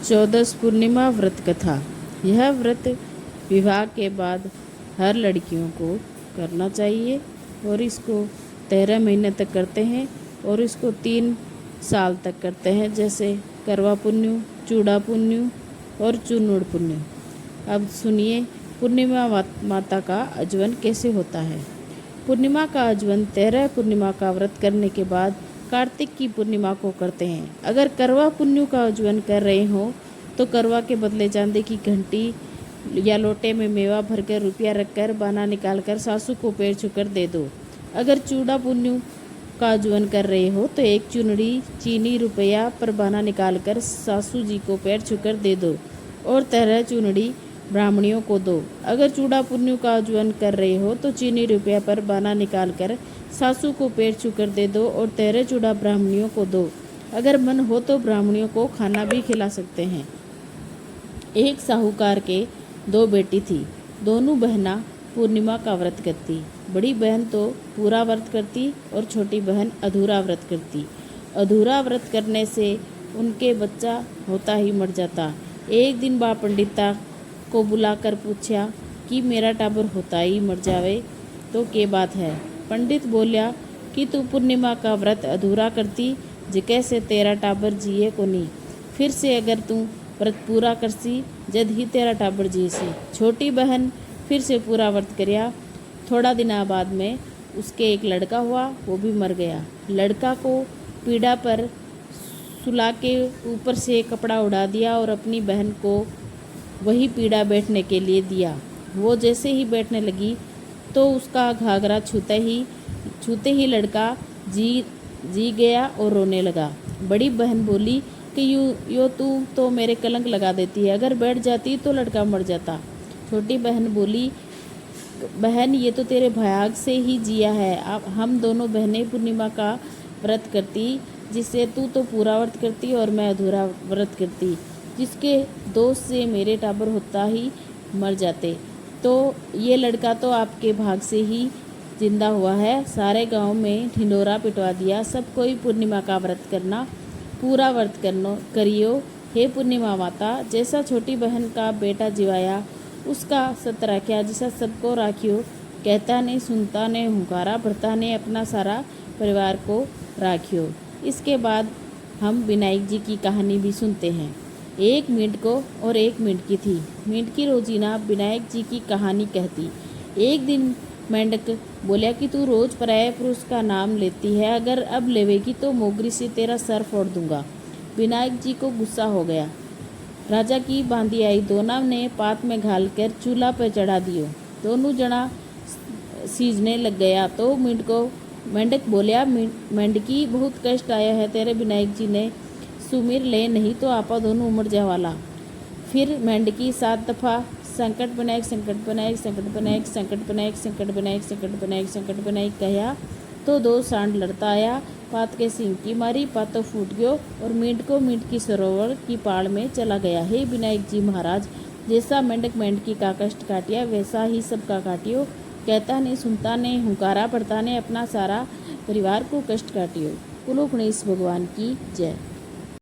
चौदस पूर्णिमा व्रत कथा। यह व्रत विवाह के बाद हर लड़कियों को करना चाहिए और इसको 13 महीने तक करते हैं और इसको 3 साल तक करते हैं, जैसे करवा पुन्यु, चूड़ा पुन्यु और चूर्णुड़ पुन्यु। अब सुनिए पूर्णिमा माता का आचमन कैसे होता है। पूर्णिमा का आचमन 13 पूर्णिमा का व्रत करने के बाद कार्तिक की पूर्णिमा को करते हैं। अगर करवा पुन्यु का आचमन कर रहे हो तो करवा के बदले चांदी की घंटी या लोटे में मेवा भरकर रुपया रखकर बाना निकालकर सासू को पैर छूकर दे दो। अगर चूड़ा पुन्यु का आचमन कर रहे हो तो एक चुनरी, चीनी, रुपया पर बाना निकालकर सासू जी को पैर छूकर दे दो और 13 चुनरी ब्राह्मणियों को दो। अगर चूड़ा पुन्यु का आचमन कर रहे हो तो चीनी, रुपया पर बाना निकालकर सासू को पैर छूकर दे दो और 13 चूड़ा ब्राह्मणियों को दो। अगर मन हो तो ब्राह्मणियों को खाना भी खिला सकते हैं। एक साहूकार के 2 बेटी थी। दोनों बहना पूर्णिमा का व्रत करती। बड़ी बहन तो पूरा व्रत करती और छोटी बहन अधूरा व्रत करती। अधूरा व्रत करने से उनके बच्चा होता ही मर जाता। एक दिन बा पंडिता को बुलाकर पूछा कि मेरा टाबर होता ही मर जावे तो क्या बात है। पंडित बोलिया कि तू पूर्णिमा का व्रत अधूरा करती जिके से तेरा टाबर जिए को नहीं। फिर से अगर तू व्रत पूरा करसी जद ही तेरा टाबर जियसी। छोटी बहन फिर से पूरा व्रत करिया। थोड़ा दिना बाद में उसके एक लड़का हुआ, वो भी मर गया। लड़का को पीड़ा पर सुला के ऊपर से कपड़ा उड़ा दिया और अपनी बहन को वही पीड़ा बैठने के लिए दिया। वो जैसे ही बैठने लगी तो उसका घाघरा छूते ही लड़का जी गया और रोने लगा। बड़ी बहन बोली कि यो तू तो मेरे कलंक लगा देती है, अगर बैठ जाती तो लड़का मर जाता। छोटी बहन बोली, बहन ये तो तेरे भाग से ही जिया है। अब हम दोनों बहनें पूर्णिमा का व्रत करती, जिससे तू तो पूरा व्रत करती और मैं अधूरा व्रत करती, जिसके दोष से मेरे टाबर होता ही मर जाते। तो ये लड़का तो आपके भाग से ही जिंदा हुआ है। सारे गांव में ढिंडोरा पिटवा दिया। सब कोई पूर्णिमा का व्रत करना, पूरा व्रत करियो। हे पूर्णिमा माता, जैसा छोटी बहन का बेटा जिवाया उसका सत राख्या, जैसा सबको राखियो। कहता ने, सुनता ने, हुंकारा भरता ने, अपना सारा परिवार को राखियो। इसके बाद हम विनायक जी की कहानी भी सुनते हैं। एक मेंढको और एक मेंढकी थी। मेंढकी रोजीना विनायक जी की कहानी कहती। एक दिन मेंढक बोला कि तू रोज पराये पुरुष का नाम लेती है, अगर अब लेवेगी तो मोगरी से तेरा सर फोड़ दूंगा। विनायक जी को गुस्सा हो गया। राजा की बांदी आई। दोनों ने पात में घालकर चूल्हा पर चढ़ा दियो। दोनों जना सीजने लग गया तो मेंढक बोलिया, मेंढकी बहुत कष्ट आया है तेरे विनायक जी ने सुमिर ले, नहीं तो आपा दोनों उमड़ जावाला। फिर मेंढकी 7 दफा संकट विनायक, संकट विनायक, संकट विनायक, संकट विनायक, संकट विनायक, संकट विनायक, संकट विनायक कहा तो 2 सांड लड़ता आया। पात के सिंह की मारी, पातो फूट गयो और मेंढकी सरोवर की पाड़ में चला गया। हे विनायक जी महाराज, जैसा मेंढकी का कष्ट काटिया वैसा ही सबका काटियो। कहता ने, सुनता ने, हुंकारा पड़ता ने, अपना सारा परिवार को कष्ट काटियो। कुलो गणेश भगवान की जय।